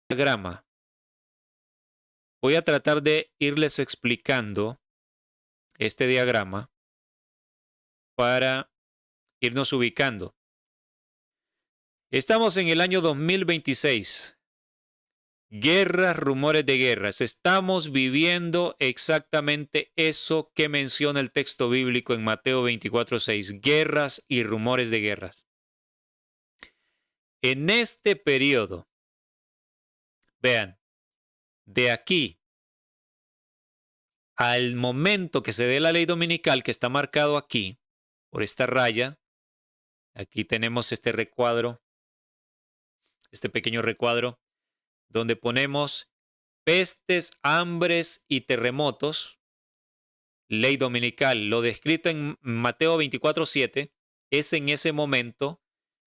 diagrama. Voy a tratar de irles explicando este diagrama para irnos ubicando. Estamos en el año 2026. Guerras, rumores de guerras. Estamos viviendo exactamente eso que menciona el texto bíblico en Mateo 24:6. Guerras y rumores de guerras. En este periodo, vean, de aquí al momento que se dé la ley dominical, que está marcado aquí, por esta raya, aquí tenemos este recuadro, este pequeño recuadro, donde ponemos pestes, hambres y terremotos, ley dominical. Lo descrito en Mateo 24:7 es en ese momento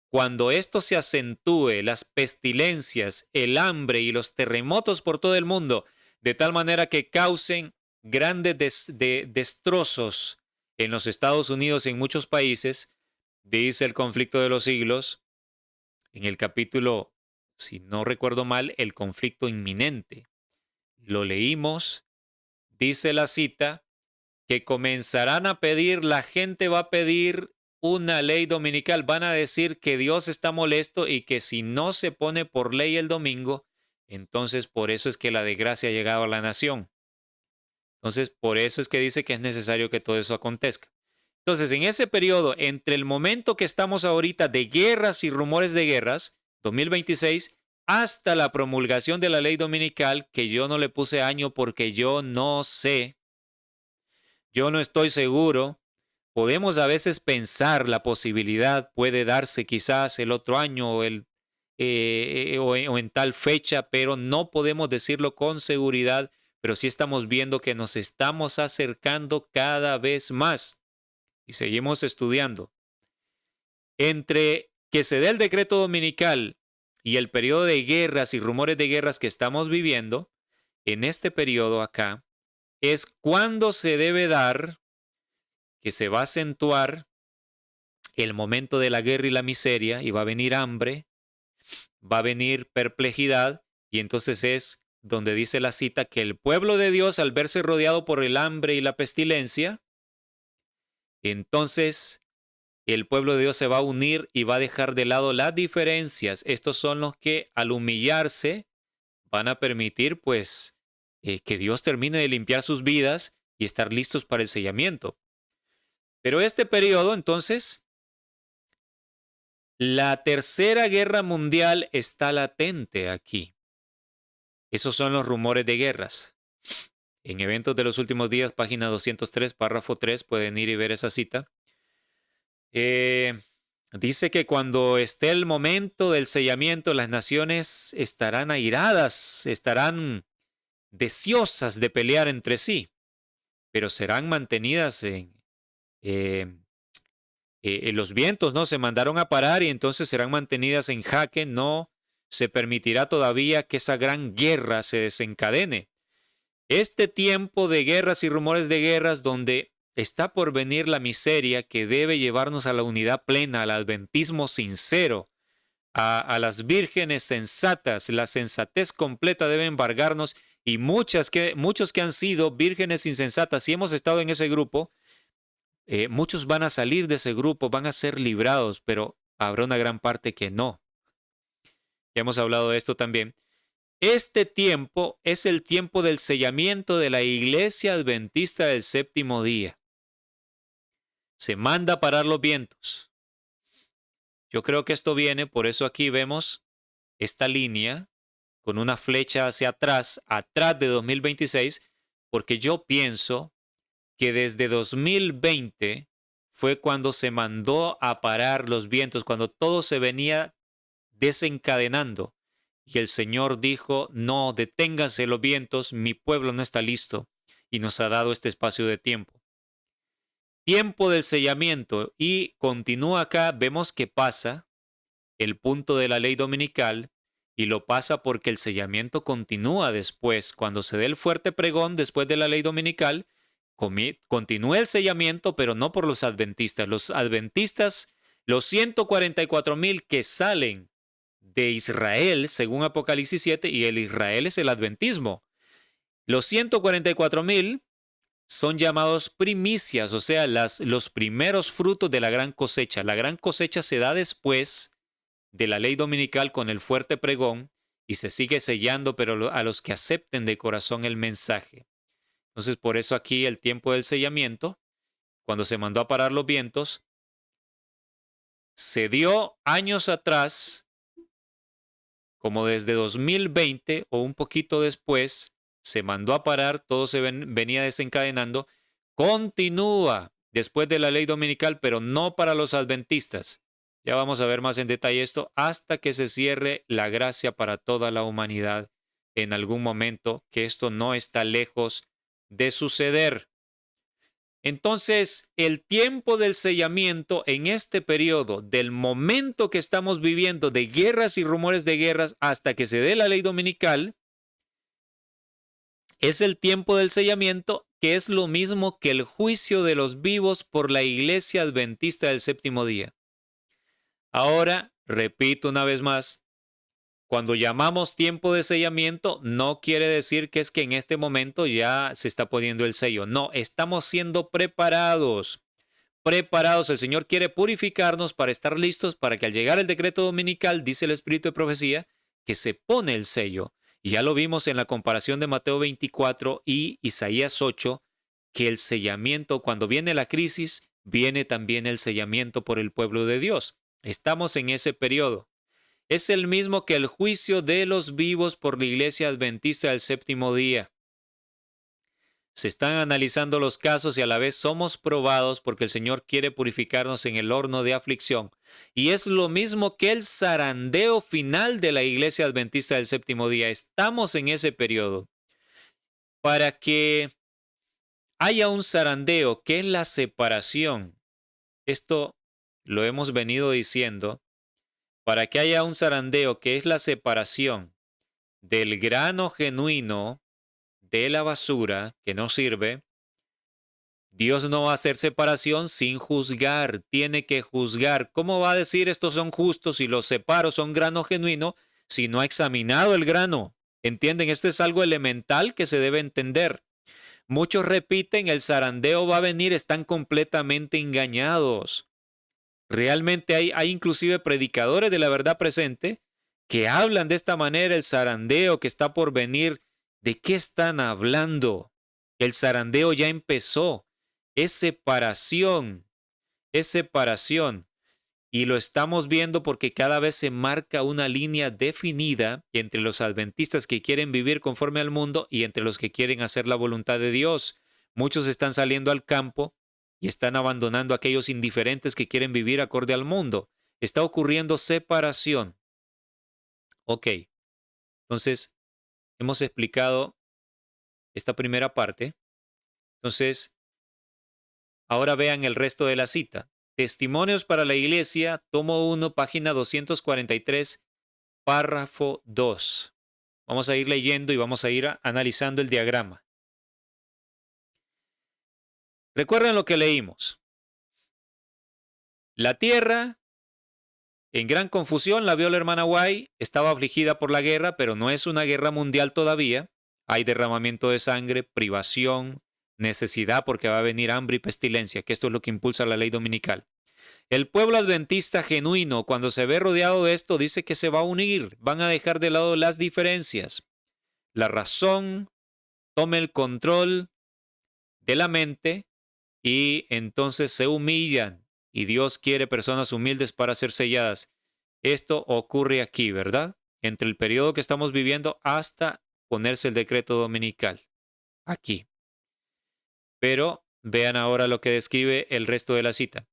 cuando esto se acentúe, las pestilencias, el hambre y los terremotos por todo el mundo, de tal manera que causen grandes destrozos en los Estados Unidos y en muchos países, dice el conflicto de los siglos, en el capítulo, si no recuerdo mal, el conflicto inminente. Lo leímos, dice la cita, que comenzarán a pedir, la gente va a pedir una ley dominical, van a decir que Dios está molesto y que si no se pone por ley el domingo, entonces por eso es que la desgracia ha llegado a la nación. Entonces por eso es que dice que es necesario que todo eso acontezca. Entonces en ese periodo, entre el momento que estamos ahorita de guerras y rumores de guerras, 2026, hasta la promulgación de la ley dominical, que yo no le puse año porque yo no sé, yo no estoy seguro. Podemos a veces pensar la posibilidad puede darse quizás el otro año o en tal fecha, pero no podemos decirlo con seguridad, pero sí estamos viendo que nos estamos acercando cada vez más y seguimos estudiando. Entre que se dé el decreto dominical y el periodo de guerras y rumores de guerras que estamos viviendo, en este periodo acá, es cuando se debe dar, que se va a acentuar el momento de la guerra y la miseria, y va a venir hambre, va a venir perplejidad, y entonces es donde dice la cita que el pueblo de Dios, al verse rodeado por el hambre y la pestilencia, entonces el pueblo de Dios se va a unir y va a dejar de lado las diferencias. Estos son los que al humillarse van a permitir pues que Dios termine de limpiar sus vidas y estar listos para el sellamiento. Pero este periodo entonces, la tercera guerra mundial está latente aquí. Esos son los rumores de guerras. En Eventos de los Últimos Días, página 203, párrafo 3, pueden ir y ver esa cita. Dice que cuando esté el momento del sellamiento, las naciones estarán airadas, estarán deseosas de pelear entre sí, pero serán mantenidas los vientos, ¿no? Se mandaron a parar y entonces serán mantenidas en jaque. No se permitirá todavía que esa gran guerra se desencadene. Este tiempo de guerras y rumores de guerras donde está por venir la miseria que debe llevarnos a la unidad plena, al adventismo sincero, a las vírgenes sensatas, la sensatez completa debe embargarnos y muchos que han sido vírgenes insensatas y hemos estado en ese grupo, muchos van a salir de ese grupo, van a ser librados, pero habrá una gran parte que no. Ya hemos hablado de esto también. Este tiempo es el tiempo del sellamiento de la Iglesia Adventista del Séptimo Día. Se manda a parar los vientos. Yo creo que esto viene, por eso aquí vemos esta línea con una flecha hacia atrás de 2026, porque yo pienso que desde 2020 fue cuando se mandó a parar los vientos, cuando todo se venía desencadenando. Y el Señor dijo, no, deténganse los vientos, mi pueblo no está listo. Y nos ha dado este espacio de tiempo. Tiempo del sellamiento. Y continúa acá, vemos que pasa el punto de la ley dominical y lo pasa porque el sellamiento continúa después. Cuando se dé el fuerte pregón después de la ley dominical, continúa el sellamiento, pero no por los adventistas. Los adventistas, los 144,000 que salen de Israel, según Apocalipsis 7, y el Israel es el adventismo. Los 144,000 son llamados primicias, o sea, los primeros frutos de la gran cosecha. La gran cosecha se da después de la ley dominical con el fuerte pregón y se sigue sellando, pero a los que acepten de corazón el mensaje. Entonces, por eso aquí el tiempo del sellamiento, cuando se mandó a parar los vientos, se dio años atrás, como desde 2020 o un poquito después, se mandó a parar, todo se venía desencadenando, continúa después de la ley dominical, pero no para los adventistas. Ya vamos a ver más en detalle esto hasta que se cierre la gracia para toda la humanidad en algún momento, que esto no está lejos de suceder. Entonces, el tiempo del sellamiento en este periodo, del momento que estamos viviendo de guerras y rumores de guerras hasta que se dé la ley dominical, es el tiempo del sellamiento, que es lo mismo que el juicio de los vivos por la Iglesia Adventista del Séptimo Día. Ahora, repito una vez más, cuando llamamos tiempo de sellamiento, no quiere decir que es que en este momento ya se está poniendo el sello. No, estamos siendo preparados. Preparados. El Señor quiere purificarnos para estar listos para que al llegar el decreto dominical, dice el Espíritu de Profecía, que se pone el sello. Y ya lo vimos en la comparación de Mateo 24 y Isaías 8, que el sellamiento, cuando viene la crisis, viene también el sellamiento por el pueblo de Dios. Estamos en ese periodo. Es el mismo que el juicio de los vivos por la Iglesia Adventista del Séptimo Día. Se están analizando los casos y a la vez somos probados porque el Señor quiere purificarnos en el horno de aflicción. Y es lo mismo que el zarandeo final de la Iglesia Adventista del Séptimo Día. Estamos en ese periodo. Para que haya un zarandeo, que es la separación. Esto lo hemos venido diciendo. Para que haya un zarandeo, que es la separación del grano genuino de la basura que no sirve, Dios no va a hacer separación sin juzgar, tiene que juzgar. ¿Cómo va a decir estos son justos y los separo, son grano genuino, si no ha examinado el grano? ¿Entienden? Esto es algo elemental que se debe entender. Muchos repiten, el zarandeo va a venir, están completamente engañados. Realmente hay inclusive predicadores de la verdad presente que hablan de esta manera, el zarandeo que está por venir. ¿De qué están hablando? El zarandeo ya empezó. Es separación. Es separación. Y lo estamos viendo porque cada vez se marca una línea definida entre los adventistas que quieren vivir conforme al mundo y entre los que quieren hacer la voluntad de Dios. Muchos están saliendo al campo y están abandonando a aquellos indiferentes que quieren vivir acorde al mundo. Está ocurriendo separación. Ok, entonces hemos explicado esta primera parte. Entonces, ahora vean el resto de la cita. Testimonios para la Iglesia, tomo 1, página 243, párrafo 2. Vamos a ir leyendo y vamos a ir analizando el diagrama. Recuerden lo que leímos. La tierra, en gran confusión, la vio la hermana White, estaba afligida por la guerra, pero no es una guerra mundial todavía. Hay derramamiento de sangre, privación, necesidad porque va a venir hambre y pestilencia, que esto es lo que impulsa la ley dominical. El pueblo adventista genuino, cuando se ve rodeado de esto, dice que se va a unir, van a dejar de lado las diferencias. La razón toma el control de la mente y entonces se humillan y Dios quiere personas humildes para ser selladas. Esto ocurre aquí, ¿verdad? Entre el periodo que estamos viviendo hasta ponerse el decreto dominical. Aquí. Pero vean ahora lo que describe el resto de la cita.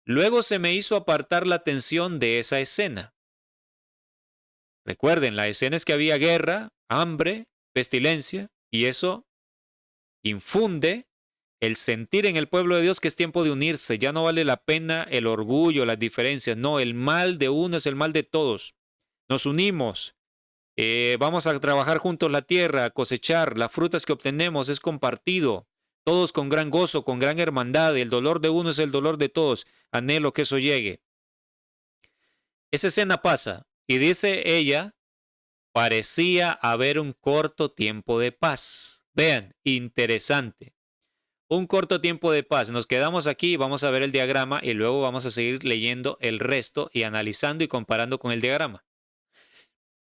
Luego se me hizo apartar la atención de esa escena. Recuerden, la escena es que había guerra, hambre, pestilencia, y eso infunde el sentir en el pueblo de Dios que es tiempo de unirse. Ya no vale la pena el orgullo, las diferencias. No, el mal de uno es el mal de todos. Nos unimos. Vamos a trabajar juntos la tierra, a cosechar. Las frutas que obtenemos es compartido. Todos con gran gozo, con gran hermandad. El dolor de uno es el dolor de todos. Anhelo que eso llegue. Esa escena pasa. Y dice ella, parecía haber un corto tiempo de paz. Vean, interesante. Un corto tiempo de paz. Nos quedamos aquí, vamos a ver el diagrama y luego vamos a seguir leyendo el resto y analizando y comparando con el diagrama.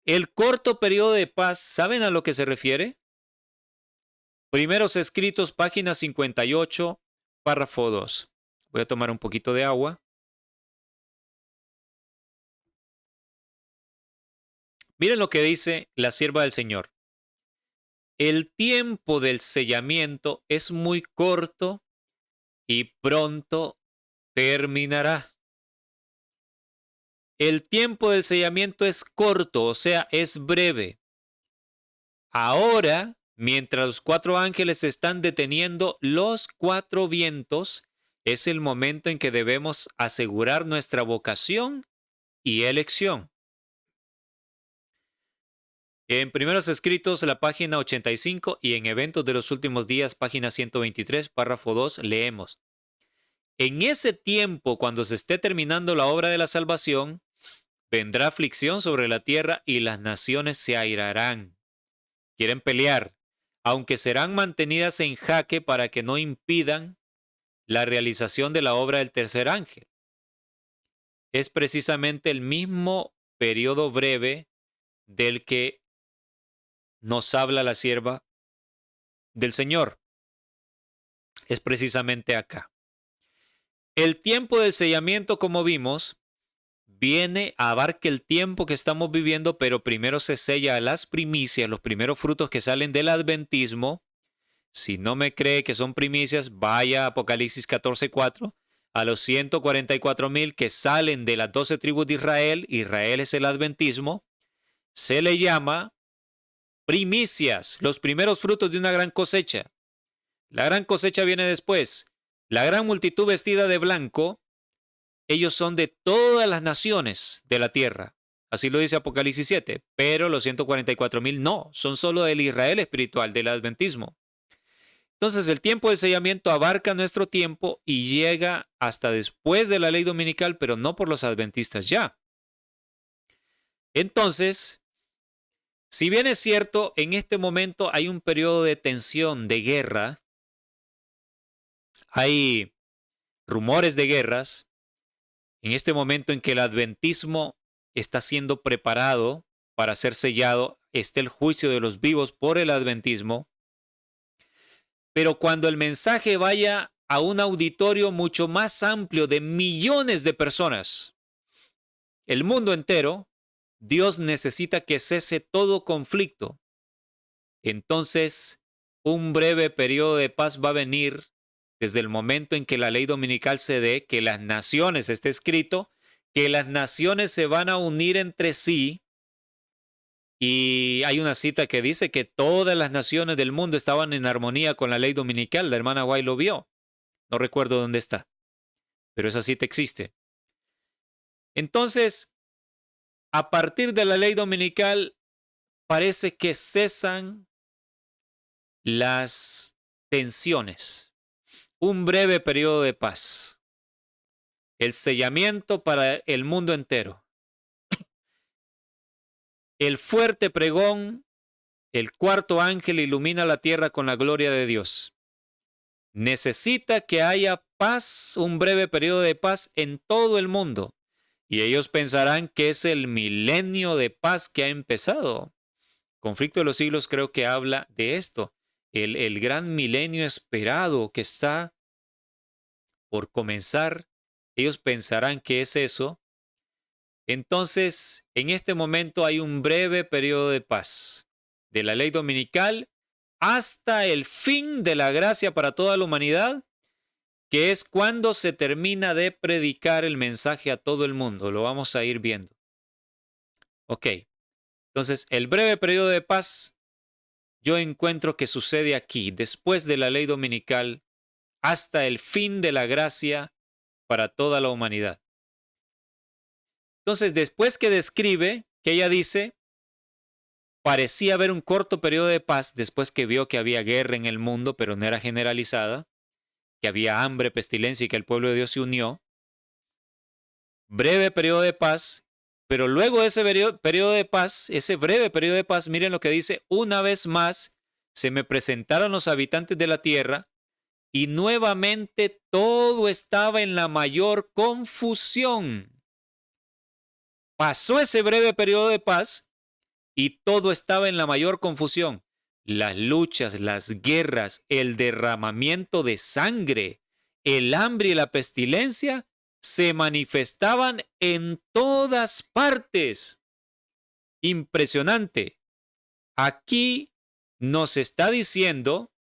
El corto periodo de paz, ¿saben a lo que se refiere? Primeros escritos, página 58, párrafo 2. Voy a tomar un poquito de agua. Miren lo que dice la sierva del Señor. El tiempo del sellamiento es muy corto y pronto terminará. El tiempo del sellamiento es corto, o sea, es breve. Ahora, mientras los 4 ángeles están deteniendo los 4 vientos, es el momento en que debemos asegurar nuestra vocación y elección. En Primeros Escritos, la página 85 y en Eventos de los Últimos Días, página 123, párrafo 2, leemos. En ese tiempo, cuando se esté terminando la obra de la salvación, vendrá aflicción sobre la tierra y las naciones se airarán. Quieren pelear, aunque serán mantenidas en jaque para que no impidan la realización de la obra del tercer ángel. Es precisamente el mismo periodo breve del que nos habla la sierva del Señor. Es precisamente acá. El tiempo del sellamiento, como vimos, abarca el tiempo que estamos viviendo, pero primero se sella las primicias, los primeros frutos que salen del adventismo. Si no me cree que son primicias, vaya a Apocalipsis 14:4, a los 144,000 que salen de las 12 tribus de Israel. Israel es el adventismo. Se le llama primicias, los primeros frutos de una gran cosecha. La gran cosecha viene después. La gran multitud vestida de blanco, ellos son de todas las naciones de la tierra. Así lo dice Apocalipsis 7. Pero los 144,000 no, son solo del Israel espiritual, del adventismo. Entonces el tiempo del sellamiento abarca nuestro tiempo y llega hasta después de la ley dominical, pero no por los adventistas ya. Entonces, si bien es cierto, en este momento hay un periodo de tensión, de guerra, hay rumores de guerras, en este momento en que el adventismo está siendo preparado para ser sellado, está el juicio de los vivos por el adventismo, pero cuando el mensaje vaya a un auditorio mucho más amplio de millones de personas, el mundo entero, Dios necesita que cese todo conflicto. Entonces, un breve periodo de paz va a venir desde el momento en que la ley dominical se dé, que las naciones, está escrito, que las naciones se van a unir entre sí. Y hay una cita que dice que todas las naciones del mundo estaban en armonía con la ley dominical. La hermana White lo vio. No recuerdo dónde está, pero esa cita existe. Entonces, a partir de la ley dominical, parece que cesan las tensiones. Un breve periodo de paz. El sellamiento para el mundo entero. El fuerte pregón, el cuarto ángel ilumina la tierra con la gloria de Dios. Necesita que haya paz, un breve periodo de paz en todo el mundo. Y ellos pensarán que es el milenio de paz que ha empezado. Conflicto de los siglos creo que habla de esto. El gran milenio esperado que está por comenzar. Ellos pensarán que es eso. Entonces, en este momento hay un breve periodo de paz de la ley dominical hasta el fin de la gracia para toda la humanidad, que es cuando se termina de predicar el mensaje a todo el mundo. Lo vamos a ir viendo. Ok, entonces el breve periodo de paz yo encuentro que sucede aquí, después de la ley dominical, hasta el fin de la gracia para toda la humanidad. Entonces, después que describe, que ella dice, parecía haber un corto periodo de paz después que vio que había guerra en el mundo, pero no era generalizada, que había hambre, pestilencia y que el pueblo de Dios se unió. Breve periodo de paz Pero luego de ese periodo de paz, ese breve periodo de paz, miren lo que dice: una vez más se me presentaron los habitantes de la tierra y nuevamente todo estaba en la mayor confusión. Pasó ese breve periodo de paz y todo estaba en la mayor confusión. Las luchas, las guerras, el derramamiento de sangre, el hambre y la pestilencia se manifestaban en todas partes. Impresionante. Aquí nos está diciendo,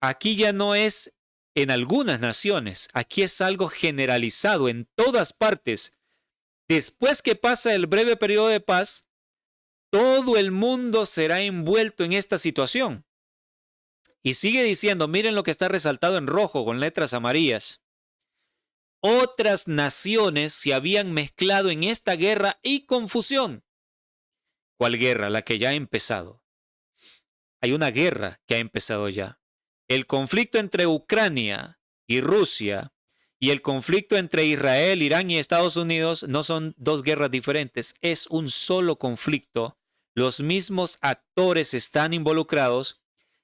aquí ya no es en algunas naciones, aquí es algo generalizado en todas partes. Después que pasa el breve periodo de paz, todo el mundo será envuelto en esta situación. Y sigue diciendo, miren lo que está resaltado en rojo con letras amarillas. Otras naciones se habían mezclado en esta guerra y confusión. ¿Cuál guerra? La que ya ha empezado. Hay una guerra que ha empezado ya. El conflicto entre Ucrania y Rusia y el conflicto entre Israel, Irán y Estados Unidos no son dos guerras diferentes, es un solo conflicto. Los mismos actores están involucrados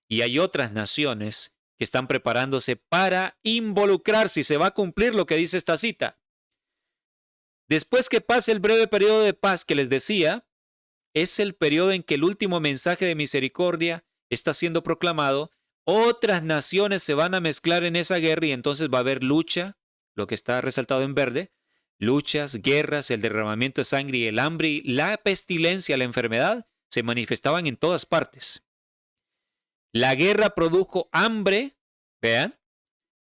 y hay otras naciones que están preparándose para involucrarse y se va a cumplir lo que dice esta cita. Después que pase el breve periodo de paz que les decía, es el periodo en que el último mensaje de misericordia está siendo proclamado. Otras naciones se van a mezclar en esa guerra y entonces va a haber lucha, lo que está resaltado en verde, luchas, guerras, el derramamiento de sangre y el hambre y la pestilencia, la enfermedad, se manifestaban en todas partes. La guerra produjo hambre, vean,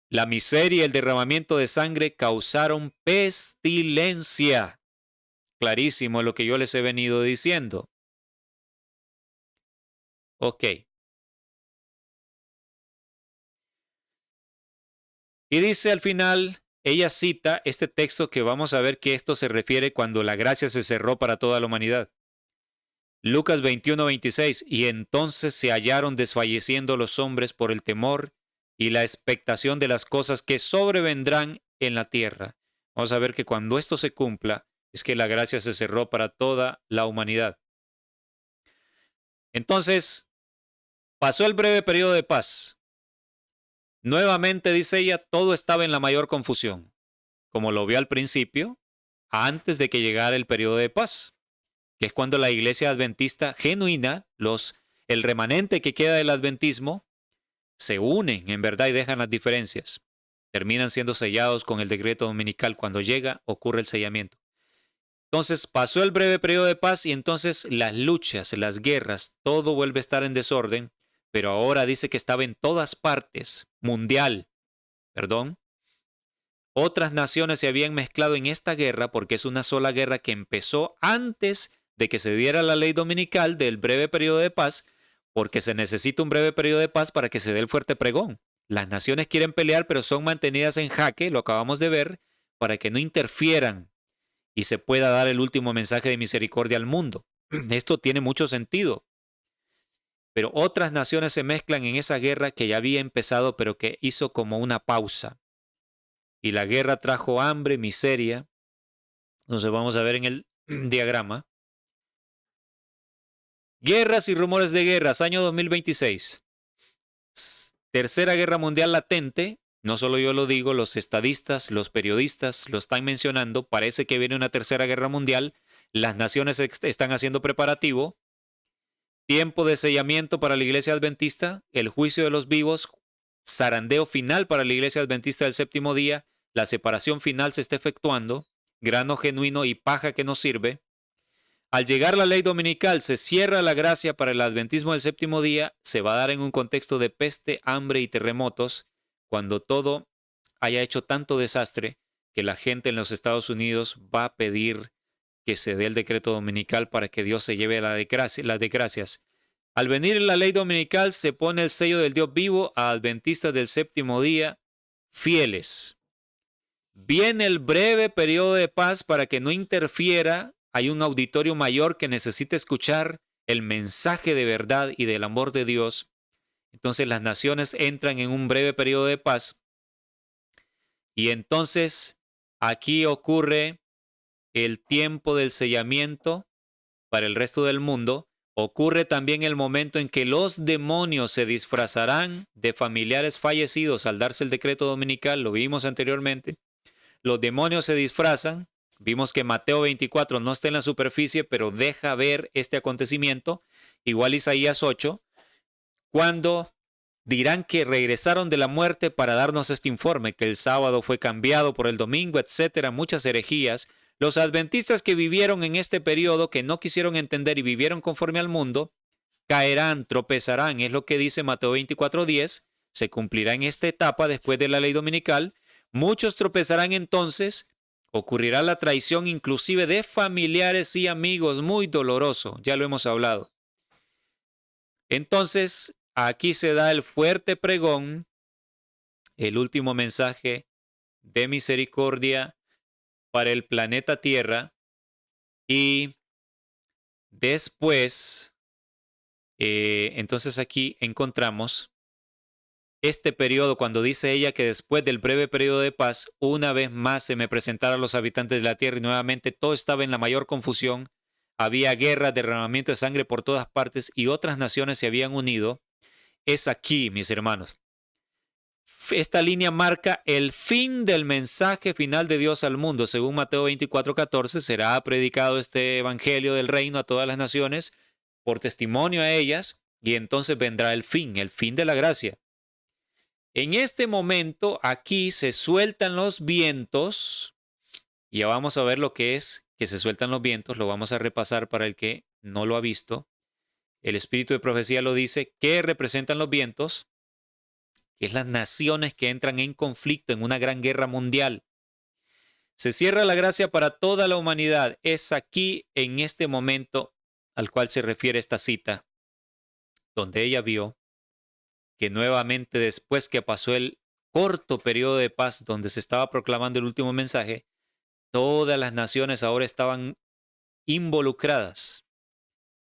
la miseria y el derramamiento de sangre causaron pestilencia. Clarísimo lo que yo les he venido diciendo. Ok. Y dice al final, ella cita este texto que vamos a ver que esto se refiere cuando la gracia se cerró para toda la humanidad. Lucas 21:26, y entonces se hallaron desfalleciendo los hombres por el temor y la expectación de las cosas que sobrevendrán en la tierra. Vamos a ver que cuando esto se cumpla, es que la gracia se cerró para toda la humanidad. Entonces, pasó el breve periodo de paz. Nuevamente, dice ella, todo estaba en la mayor confusión, como lo vio al principio, antes de que llegara el periodo de paz, que es cuando la iglesia adventista genuina, el remanente que queda del adventismo, se unen en verdad y dejan las diferencias. Terminan siendo sellados con el decreto dominical. Cuando llega, ocurre el sellamiento. Entonces pasó el breve periodo de paz y entonces las luchas, las guerras, todo vuelve a estar en desorden, pero ahora dice que estaba en todas partes, mundial, perdón. Otras naciones se habían mezclado en esta guerra porque es una sola guerra que empezó antes de que se diera la ley dominical del breve periodo de paz, porque se necesita un breve periodo de paz para que se dé el fuerte pregón. Las naciones quieren pelear, pero son mantenidas en jaque, lo acabamos de ver, para que no interfieran y se pueda dar el último mensaje de misericordia al mundo. Esto tiene mucho sentido. Pero otras naciones se mezclan en esa guerra que ya había empezado, pero que hizo como una pausa. Y la guerra trajo hambre, miseria. Entonces vamos a ver en el diagrama. Guerras y rumores de guerras, año 2026. Tercera guerra mundial latente. No solo yo lo digo, los estadistas, los periodistas lo están mencionando. Parece que viene una tercera guerra mundial. Las naciones están haciendo preparativo. Tiempo de sellamiento para la iglesia adventista. El juicio de los vivos. Zarandeo final para la iglesia adventista del séptimo día. La separación final se está efectuando. Grano genuino y paja que no sirve. Al llegar la ley dominical, se cierra la gracia para el adventismo del séptimo día, se va a dar en un contexto de peste, hambre y terremotos, cuando todo haya hecho tanto desastre que la gente en los Estados Unidos va a pedir que se dé el decreto dominical para que Dios se lleve las desgracias. Al venir la ley dominical, se pone el sello del Dios vivo a adventistas del séptimo día fieles. Viene el breve periodo de paz para que no interfiera. Hay un auditorio mayor que necesita escuchar el mensaje de verdad y del amor de Dios. Entonces las naciones entran en un breve periodo de paz. Y entonces aquí ocurre el tiempo del sellamiento para el resto del mundo, ocurre también el momento en que los demonios se disfrazarán de familiares fallecidos al darse el decreto dominical, lo vimos anteriormente. Los demonios se disfrazan. Vimos que Mateo 24 no está en la superficie, pero deja ver este acontecimiento. Igual Isaías 8, cuando dirán que regresaron de la muerte para darnos este informe, que el sábado fue cambiado por el domingo, etcétera, muchas herejías. Los adventistas que vivieron en este periodo, que no quisieron entender y vivieron conforme al mundo, caerán, tropezarán, es lo que dice Mateo 24:10, se cumplirá en esta etapa después de la ley dominical. Muchos tropezarán entonces, ocurrirá la traición inclusive de familiares y amigos, muy doloroso, ya lo hemos hablado. Entonces, aquí se da el fuerte pregón, el último mensaje de misericordia para el planeta Tierra, y después, entonces aquí encontramos este periodo cuando dice ella que después del breve periodo de paz, una vez más se me presentaron los habitantes de la tierra y nuevamente todo estaba en la mayor confusión. Había guerra, derramamiento de sangre por todas partes y otras naciones se habían unido. Es aquí, mis hermanos. Esta línea marca el fin del mensaje final de Dios al mundo. Según Mateo 24:14, será predicado este evangelio del reino a todas las naciones por testimonio a ellas, y entonces vendrá el fin de la gracia. En este momento, aquí se sueltan los vientos, y ya vamos a ver lo que es que se sueltan los vientos, lo vamos a repasar para el que no lo ha visto. El espíritu de profecía lo dice. ¿Qué representan los vientos? Que es las naciones que entran en conflicto en una gran guerra mundial. Se cierra la gracia para toda la humanidad. Es aquí, en este momento, al cual se refiere esta cita, donde ella vio que nuevamente, después que pasó el corto periodo de paz donde se estaba proclamando el último mensaje, todas las naciones ahora estaban involucradas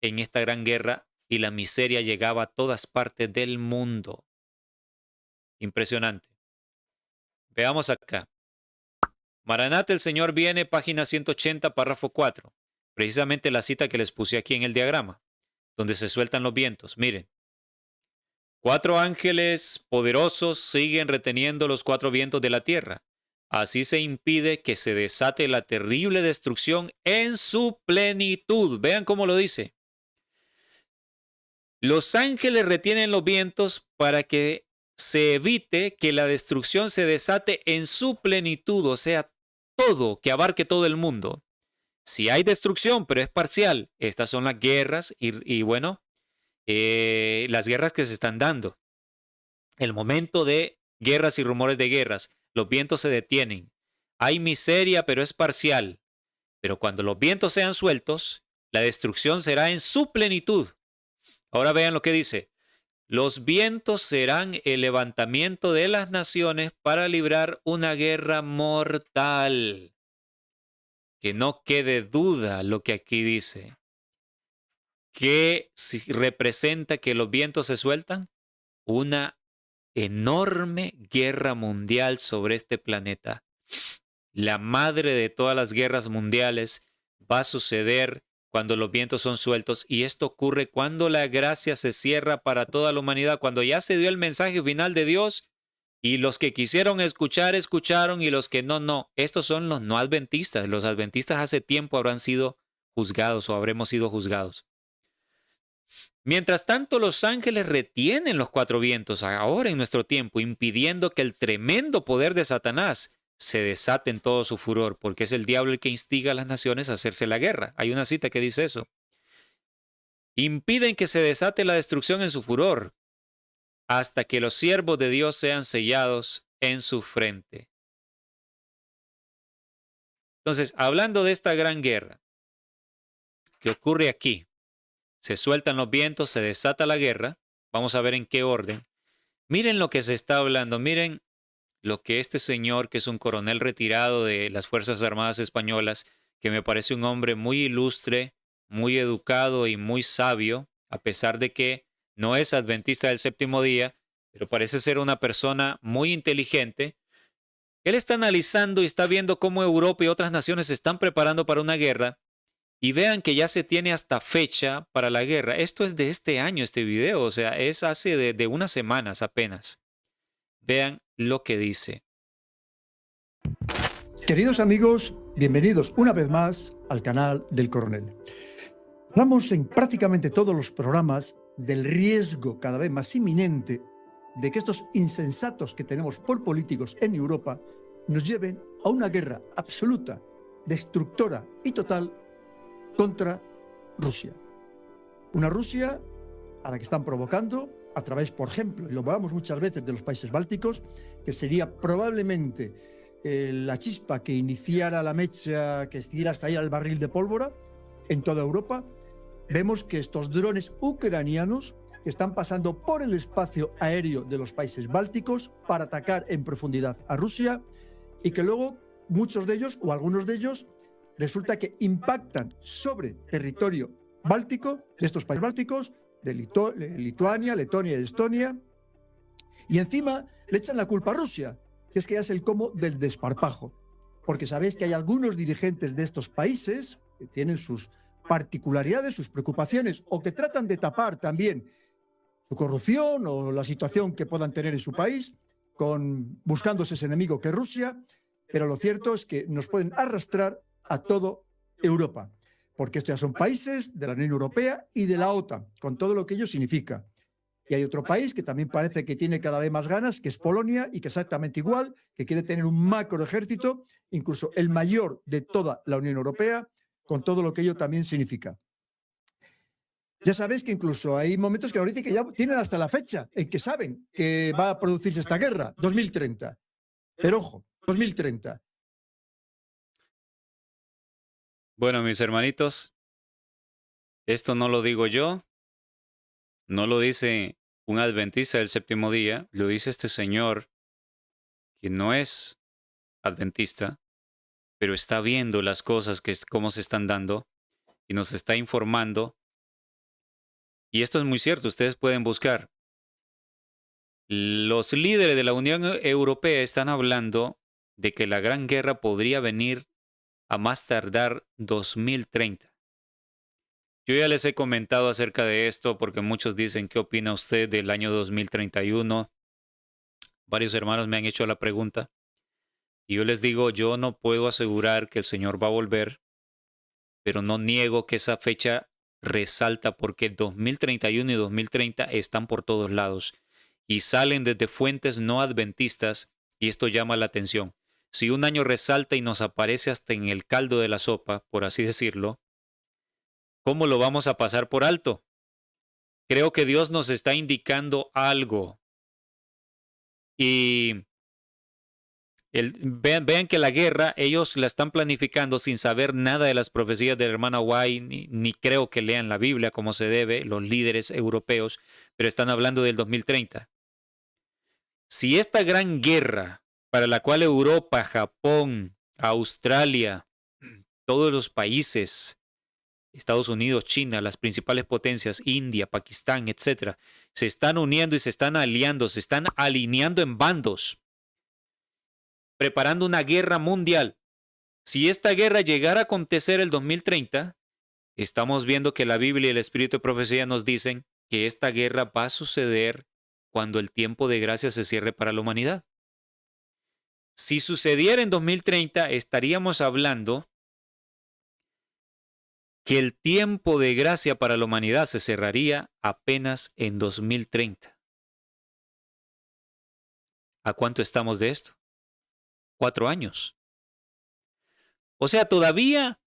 en esta gran guerra y la miseria llegaba a todas partes del mundo. Impresionante. Veamos acá. Maranata, el Señor viene, página 180, párrafo 4. Precisamente la cita que les puse aquí en el diagrama, donde se sueltan los vientos. Miren. 4 ángeles poderosos siguen reteniendo los 4 vientos de la tierra. Así se impide que se desate la terrible destrucción en su plenitud. Vean cómo lo dice. Los ángeles retienen los vientos para que se evite que la destrucción se desate en su plenitud, o sea, todo, que abarque todo el mundo. Si hay destrucción, pero es parcial, estas son las guerras y bueno, las guerras que se están dando. El momento de guerras y rumores de guerras, los vientos se detienen. Hay miseria, pero es parcial. Pero cuando los vientos sean sueltos, la destrucción será en su plenitud. Ahora vean lo que dice. Los vientos serán el levantamiento de las naciones para librar una guerra mortal. Que no quede duda lo que aquí dice. ¿Qué representa que los vientos se sueltan? Una enorme guerra mundial sobre este planeta. La madre de todas las guerras mundiales va a suceder cuando los vientos son sueltos, y esto ocurre cuando la gracia se cierra para toda la humanidad, cuando ya se dio el mensaje final de Dios y los que quisieron escuchar, escucharon, y los que no, no. Estos son los no adventistas. Los adventistas hace tiempo habrán sido juzgados o habremos sido juzgados. Mientras tanto, los ángeles retienen los 4 vientos ahora en nuestro tiempo, impidiendo que el tremendo poder de Satanás se desate en todo su furor, porque es el diablo el que instiga a las naciones a hacerse la guerra. Hay una cita que dice eso. Impiden que se desate la destrucción en su furor, hasta que los siervos de Dios sean sellados en su frente. Entonces, hablando de esta gran guerra que ocurre aquí, se sueltan los vientos, se desata la guerra. Vamos a ver en qué orden. Miren lo que se está hablando. Miren lo que este señor, que es un coronel retirado de las Fuerzas Armadas Españolas, que me parece un hombre muy ilustre, muy educado y muy sabio, a pesar de que no es adventista del séptimo día, pero parece ser una persona muy inteligente. Él está analizando y está viendo cómo Europa y otras naciones se están preparando para una guerra. Y vean que ya se tiene hasta fecha para la guerra. Esto es de este año, este video. O sea, es hace de unas semanas apenas. Vean lo que dice. Queridos amigos, bienvenidos una vez más al canal del Coronel. Hablamos en prácticamente todos los programas del riesgo cada vez más inminente de que estos insensatos que tenemos por políticos en Europa nos lleven a una guerra absoluta, destructora y total contra Rusia. Una Rusia a la que están provocando a través, por ejemplo, y lo hablamos muchas veces, de los países bálticos, que sería probablemente la chispa que iniciara la mecha, que estirara hasta ahí al barril de pólvora en toda Europa. Vemos que estos drones ucranianos están pasando por el espacio aéreo de los países bálticos para atacar en profundidad a Rusia, y que luego muchos de ellos, o algunos de ellos, resulta que impactan sobre territorio báltico, de estos países bálticos, de Lituania, Letonia y Estonia, y encima le echan la culpa a Rusia, que es que ya es el cómo del desparpajo, porque sabéis que hay algunos dirigentes de estos países que tienen sus particularidades, sus preocupaciones, o que tratan de tapar también su corrupción o la situación que puedan tener en su país, buscándose ese enemigo que es Rusia, pero lo cierto es que nos pueden arrastrar a toda Europa, porque estos ya son países de la Unión Europea y de la OTAN, con todo lo que ello significa. Y hay otro país que también parece que tiene cada vez más ganas, que es Polonia, y que exactamente igual, que quiere tener un macro ejército, incluso el mayor de toda la Unión Europea, con todo lo que ello también significa. Ya sabéis que incluso hay momentos que nos dicen que ya tienen hasta la fecha en que saben que va a producirse esta guerra, 2030. Pero ojo, 2030. Bueno, mis hermanitos, esto no lo digo yo, no lo dice un adventista del séptimo día, lo dice este señor que no es adventista, pero está viendo las cosas cómo se están dando y nos está informando. Y esto es muy cierto, ustedes pueden buscar. Los líderes de la Unión Europea están hablando de que la Gran Guerra podría venir a más tardar 2030. Yo ya les he comentado acerca de esto porque muchos dicen, ¿qué opina usted del año 2031? Varios hermanos me han hecho la pregunta y yo les digo, yo no puedo asegurar que el Señor va a volver, pero no niego que esa fecha resalta porque 2031 y 2030 están por todos lados y salen desde fuentes no adventistas, y esto llama la atención. Si un año resalta y nos aparece hasta en el caldo de la sopa, por así decirlo, ¿cómo lo vamos a pasar por alto? Creo que Dios nos está indicando algo. Y vean que la guerra ellos la están planificando sin saber nada de las profecías de la hermana White, ni creo que lean la Biblia como se debe, los líderes europeos, pero están hablando del 2030. Si esta gran guerra, para la cual Europa, Japón, Australia, todos los países, Estados Unidos, China, las principales potencias, India, Pakistán, etcétera, se están uniendo y se están aliando, se están alineando en bandos, preparando una guerra mundial. Si esta guerra llegara a acontecer el 2030, estamos viendo que la Biblia y el Espíritu de Profecía nos dicen que esta guerra va a suceder cuando el tiempo de gracia se cierre para la humanidad. Si sucediera en 2030, estaríamos hablando que el tiempo de gracia para la humanidad se cerraría apenas en 2030. ¿A cuánto estamos de esto? 4 años. O sea, todavía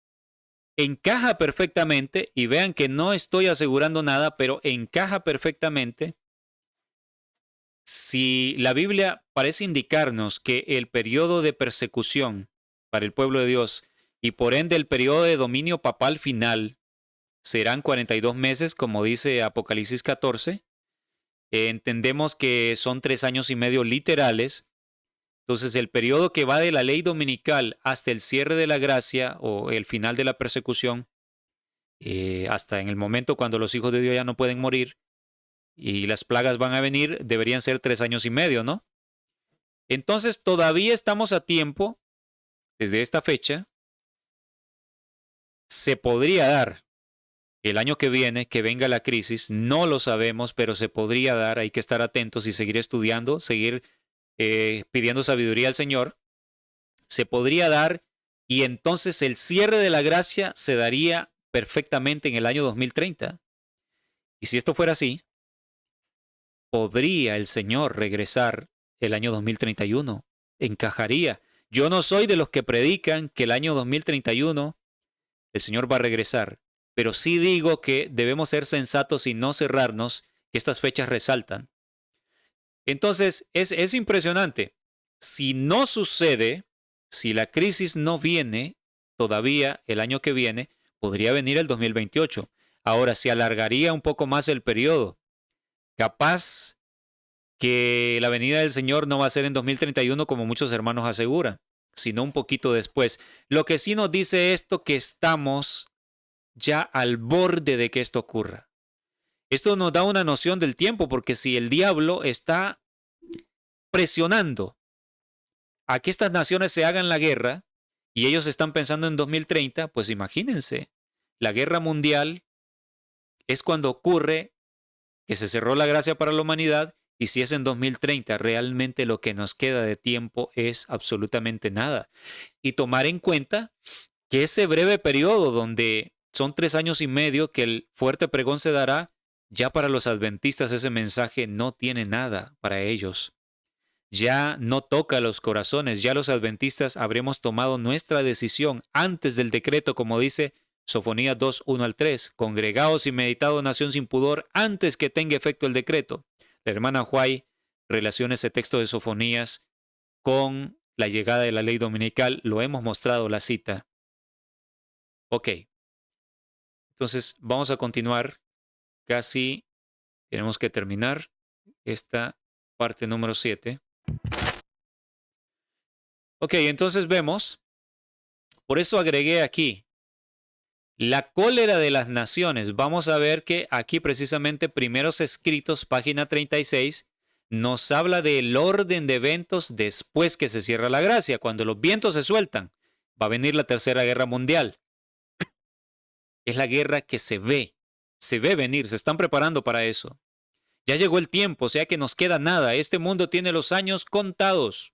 encaja perfectamente, y vean que no estoy asegurando nada, pero encaja perfectamente. Si la Biblia parece indicarnos que el periodo de persecución para el pueblo de Dios y por ende el periodo de dominio papal final serán 42 meses, como dice Apocalipsis 14, entendemos que son 3 años y medio literales. Entonces el periodo que va de la ley dominical hasta el cierre de la gracia o el final de la persecución, hasta en el momento cuando los hijos de Dios ya no pueden morir y las plagas van a venir, deberían ser 3 años y medio, ¿no? Entonces todavía estamos a tiempo, desde esta fecha, se podría dar el año que viene, que venga la crisis, no lo sabemos, pero se podría dar, hay que estar atentos y seguir estudiando, seguir pidiendo sabiduría al Señor, se podría dar y entonces el cierre de la gracia se daría perfectamente en el año 2030. Y si esto fuera así, podría el Señor regresar el año 2031, encajaría. Yo no soy de los que predican que el año 2031 el Señor va a regresar, pero sí digo que debemos ser sensatos y no cerrarnos, que estas fechas resaltan. Entonces, es impresionante. Si no sucede, si la crisis no viene todavía el año que viene, podría venir el 2028. Ahora, se alargaría un poco más el periodo. Capaz que la venida del Señor no va a ser en 2031 como muchos hermanos aseguran, sino un poquito después. Lo que sí nos dice esto que estamos ya al borde de que esto ocurra. Esto nos da una noción del tiempo, porque si el diablo está presionando a que estas naciones se hagan la guerra y ellos están pensando en 2030, pues imagínense, la guerra mundial es cuando ocurre que se cerró la gracia para la humanidad, y si es en 2030, realmente lo que nos queda de tiempo es absolutamente nada. Y tomar en cuenta que ese breve periodo donde son 3 años y medio que el fuerte pregón se dará, ya para los adventistas ese mensaje no tiene nada para ellos. Ya no toca los corazones, ya los adventistas habremos tomado nuestra decisión antes del decreto, como dice Sofonías 2, 1 al 3. Congregaos y meditado nación sin pudor antes que tenga efecto el decreto. La hermana Huay relaciona ese texto de Sofonías con la llegada de la ley dominical. Lo hemos mostrado la cita. Ok. Entonces vamos a continuar. Casi tenemos que terminar esta parte número 7. Ok, entonces vemos. Por eso agregué aquí la cólera de las naciones. Vamos a ver que aquí precisamente Primeros Escritos, página 36, nos habla del orden de eventos después que se cierra la gracia. Cuando los vientos se sueltan, va a venir la Tercera Guerra Mundial. Es la guerra que se ve venir, se están preparando para eso. Ya llegó el tiempo, o sea que nos queda nada. Este mundo tiene los años contados.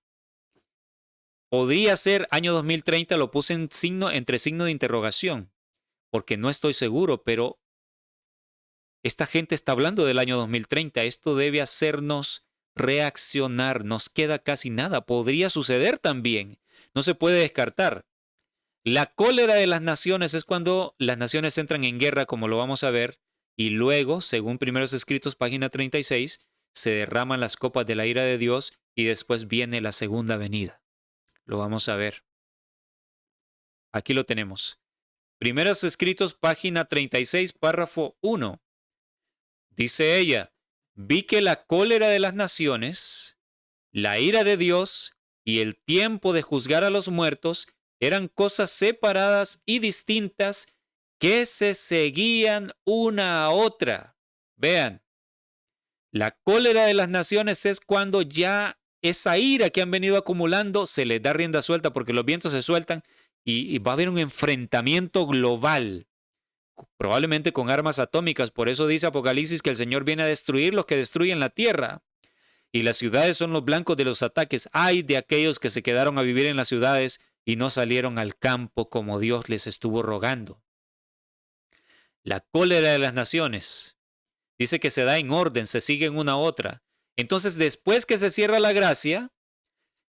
Podría ser año 2030, lo puse entre signo de interrogación, porque no estoy seguro, pero esta gente está hablando del año 2030. Esto debe hacernos reaccionar. Nos queda casi nada. Podría suceder también. No se puede descartar. La cólera de las naciones es cuando las naciones entran en guerra, como lo vamos a ver, y luego, según Primeros Escritos, página 36, se derraman las copas de la ira de Dios y después viene la segunda venida. Lo vamos a ver. Aquí lo tenemos. Primeros Escritos, página 36, párrafo 1. Dice ella, vi que la cólera de las naciones, la ira de Dios y el tiempo de juzgar a los muertos eran cosas separadas y distintas que se seguían una a otra. Vean, la cólera de las naciones es cuando ya esa ira que han venido acumulando se les da rienda suelta porque los vientos se sueltan y va a haber un enfrentamiento global, probablemente con armas atómicas. Por eso dice Apocalipsis que el Señor viene a destruir los que destruyen la tierra. Y las ciudades son los blancos de los ataques. Ay de aquellos que se quedaron a vivir en las ciudades y no salieron al campo como Dios les estuvo rogando. La cólera de las naciones dice que se da en orden, se siguen una a otra. Entonces, después que se cierra la gracia,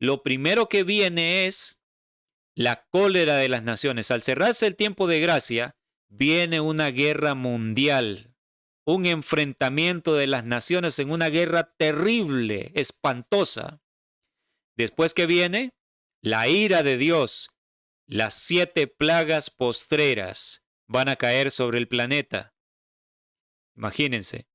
lo primero que viene es la cólera de las naciones. Al cerrarse el tiempo de gracia, viene una guerra mundial, un enfrentamiento de las naciones en una guerra terrible, espantosa. Después que viene la ira de Dios, las 7 plagas postreras van a caer sobre el planeta. Imagínense.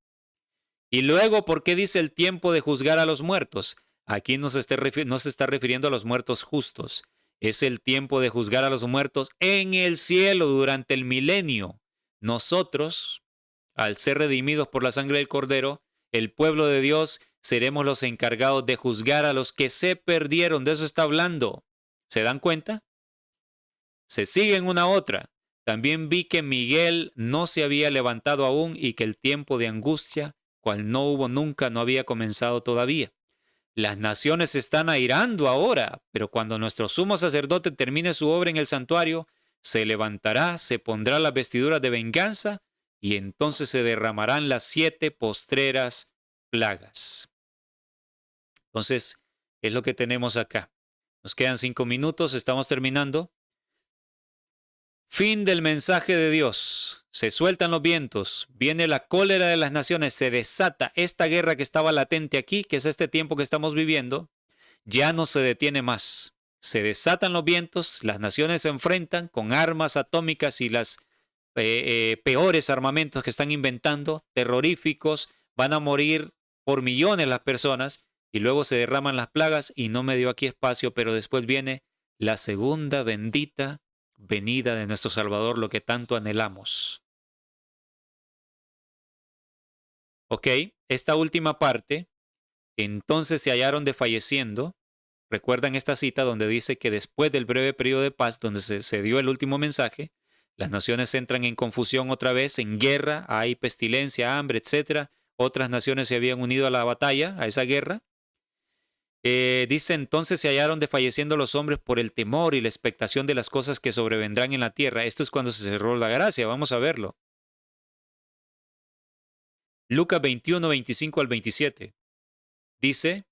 Y luego, ¿por qué dice el tiempo de juzgar a los muertos? Aquí no se está refiriendo a los muertos justos. Es el tiempo de juzgar a los muertos en el cielo durante el milenio. Nosotros, al ser redimidos por la sangre del Cordero, el pueblo de Dios, seremos los encargados de juzgar a los que se perdieron. De eso está hablando. ¿Se dan cuenta? Se siguen una a otra. También vi que Miguel no se había levantado aún y que el tiempo de angustia, cual no hubo nunca, no había comenzado todavía. Las naciones se están airando ahora, pero cuando nuestro sumo sacerdote termine su obra en el santuario, se levantará, se pondrá las vestiduras de venganza y entonces se derramarán las 7 postreras plagas. Entonces, es lo que tenemos acá. Nos quedan 5 minutos, estamos terminando. Fin del mensaje de Dios. Se sueltan los vientos, viene la cólera de las naciones, se desata esta guerra que estaba latente aquí, que es este tiempo que estamos viviendo, ya no se detiene más. Se desatan los vientos, las naciones se enfrentan con armas atómicas y las peores armamentos que están inventando, terroríficos, van a morir por millones las personas y luego se derraman las plagas y no me dio aquí espacio, pero después viene la segunda bendita venida de nuestro Salvador, lo que tanto anhelamos. Ok, esta última parte, entonces se hallaron desfalleciendo. Recuerdan esta cita donde dice que después del breve periodo de paz, donde se dio el último mensaje, las naciones entran en confusión otra vez, en guerra, hay pestilencia, hambre, etc. Otras naciones se habían unido a la batalla, a esa guerra. Dice entonces se hallaron desfalleciendo los hombres por el temor y la expectación de las cosas que sobrevendrán en la tierra. Esto es cuando se cerró la gracia, vamos a verlo. Lucas 21, 25 al 27. Dice,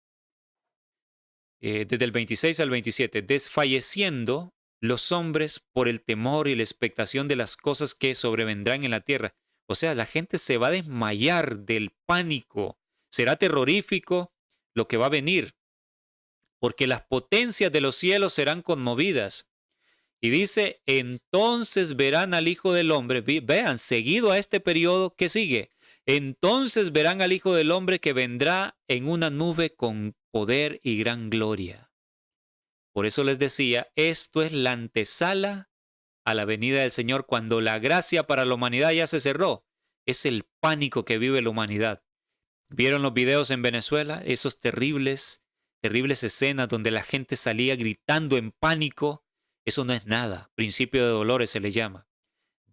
desde el 26 al 27, desfalleciendo los hombres por el temor y la expectación de las cosas que sobrevendrán en la tierra. O sea, la gente se va a desmayar del pánico. Será terrorífico lo que va a venir, porque las potencias de los cielos serán conmovidas. Y dice, entonces verán al Hijo del Hombre, vean, seguido a este periodo que sigue, entonces verán al Hijo del Hombre que vendrá en una nube con poder y gran gloria. Por eso les decía, esto es la antesala a la venida del Señor cuando la gracia para la humanidad ya se cerró. Es el pánico que vive la humanidad. ¿Vieron los videos en Venezuela? Esos terribles escenas donde la gente salía gritando en pánico. Eso no es nada. Principio de dolores se le llama.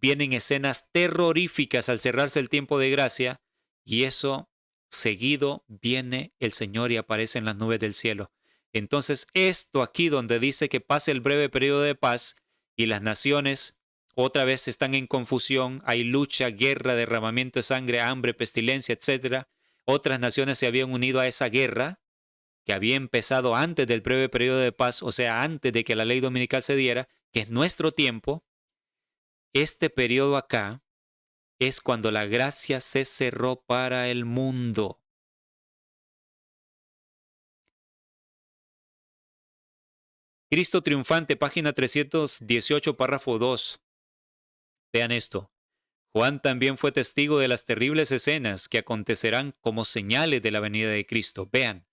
Vienen escenas terroríficas al cerrarse el tiempo de gracia y eso seguido viene el Señor y aparece en las nubes del cielo. Entonces esto aquí donde dice que pase el breve periodo de paz y las naciones otra vez están en confusión, hay lucha, guerra, derramamiento de sangre, hambre, pestilencia, etc. Otras naciones se habían unido a esa guerra que había empezado antes del breve periodo de paz, o sea, antes de que la ley dominical se diera, que es nuestro tiempo. Este periodo acá es cuando la gracia se cerró para el mundo. Cristo triunfante, página 318, párrafo 2. Vean esto. Juan también fue testigo de las terribles escenas que acontecerán como señales de la venida de Cristo. Vean,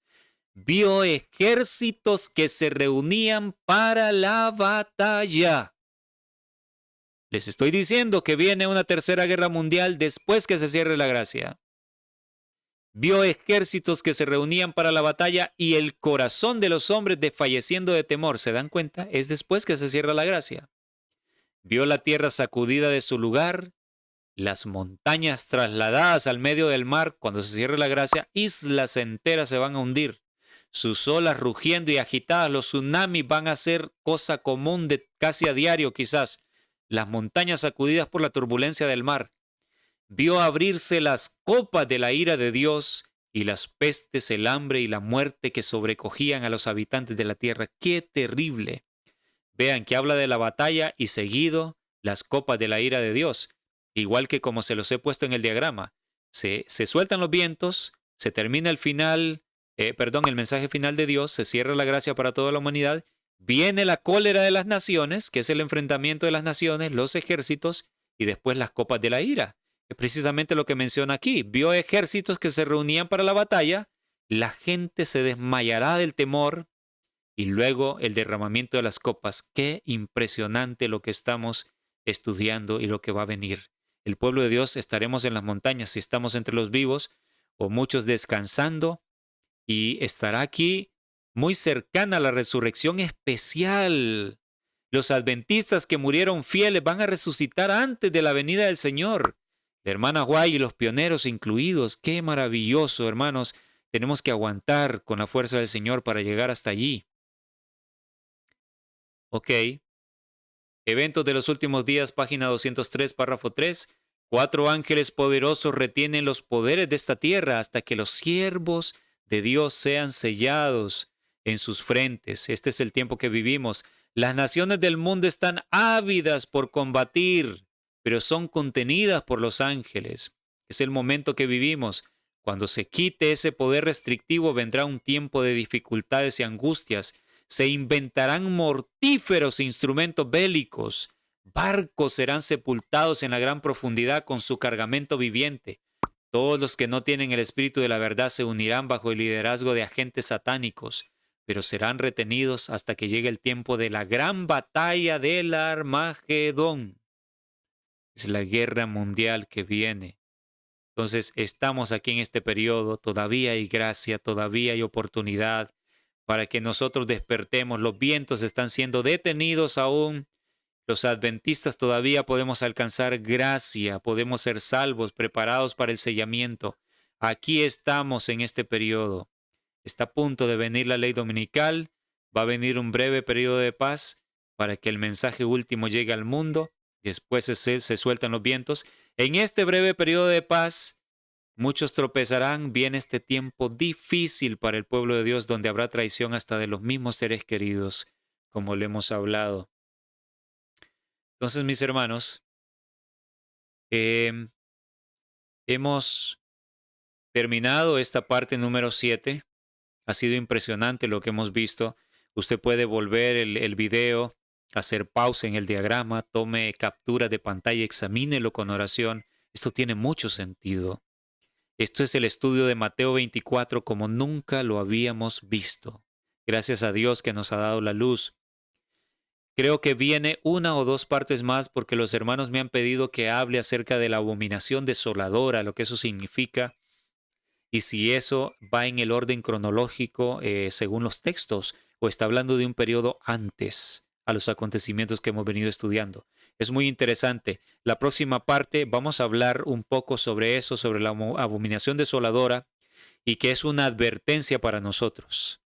vio ejércitos que se reunían para la batalla. Les estoy diciendo que viene una tercera guerra mundial después que se cierre la gracia. Vio ejércitos que se reunían para la batalla y el corazón de los hombres desfalleciendo de temor. ¿Se dan cuenta? Es después que se cierra la gracia. Vio la tierra sacudida de su lugar, las montañas trasladadas al medio del mar. Cuando se cierre la gracia, islas enteras se van a hundir. Sus olas rugiendo y agitadas, los tsunamis van a ser cosa común de casi a diario quizás. Las montañas sacudidas por la turbulencia del mar. Vio abrirse las copas de la ira de Dios y las pestes, el hambre y la muerte que sobrecogían a los habitantes de la tierra. ¡Qué terrible! Vean que habla de la batalla y seguido las copas de la ira de Dios. Igual que como se los he puesto en el diagrama. Se sueltan los vientos, se termina el mensaje final de Dios, se cierra la gracia para toda la humanidad. Viene la cólera de las naciones, que es el enfrentamiento de las naciones, los ejércitos, y después las copas de la ira. Es precisamente lo que menciona aquí. Vio ejércitos que se reunían para la batalla, la gente se desmayará del temor, y luego el derramamiento de las copas. Qué impresionante lo que estamos estudiando y lo que va a venir. El pueblo de Dios estaremos en las montañas si estamos entre los vivos, o muchos descansando y estará aquí muy cercana a la resurrección especial. Los adventistas que murieron fieles van a resucitar antes de la venida del Señor. La hermana White y los pioneros incluidos. Qué maravilloso, hermanos. Tenemos que aguantar con la fuerza del Señor para llegar hasta allí. Ok. Eventos de los últimos días, página 203, párrafo 3. 4 ángeles poderosos retienen los poderes de esta tierra hasta que los siervos de Dios sean sellados en sus frentes. Este es el tiempo que vivimos. Las naciones del mundo están ávidas por combatir, pero son contenidas por los ángeles. Es el momento que vivimos. Cuando se quite ese poder restrictivo, vendrá un tiempo de dificultades y angustias. Se inventarán mortíferos instrumentos bélicos. Barcos serán sepultados en la gran profundidad con su cargamento viviente. Todos los que no tienen el espíritu de la verdad se unirán bajo el liderazgo de agentes satánicos, pero serán retenidos hasta que llegue el tiempo de la gran batalla del Armagedón. Es la guerra mundial que viene. Entonces estamos aquí en este periodo, todavía hay gracia, todavía hay oportunidad para que nosotros despertemos. Los vientos están siendo detenidos aún. Los adventistas todavía podemos alcanzar gracia, podemos ser salvos, preparados para el sellamiento. Aquí estamos en este periodo. Está a punto de venir la ley dominical, va a venir un breve periodo de paz para que el mensaje último llegue al mundo. Después se sueltan los vientos. En este breve periodo de paz, muchos tropezarán. Viene este tiempo difícil para el pueblo de Dios, donde habrá traición hasta de los mismos seres queridos, como le hemos hablado. Entonces, mis hermanos, hemos terminado esta parte número 7. Ha sido impresionante lo que hemos visto. Usted puede volver el video, hacer pausa en el diagrama, tome captura de pantalla, examínelo con oración. Esto tiene mucho sentido. Esto es el estudio de Mateo 24 como nunca lo habíamos visto. Gracias a Dios que nos ha dado la luz. Creo que viene una o dos partes más porque los hermanos me han pedido que hable acerca de la abominación desoladora, lo que eso significa, y si eso va en el orden cronológico según los textos o está hablando de un periodo antes a los acontecimientos que hemos venido estudiando. Es muy interesante. La próxima parte vamos a hablar un poco sobre eso, sobre la abominación desoladora y que es una advertencia para nosotros.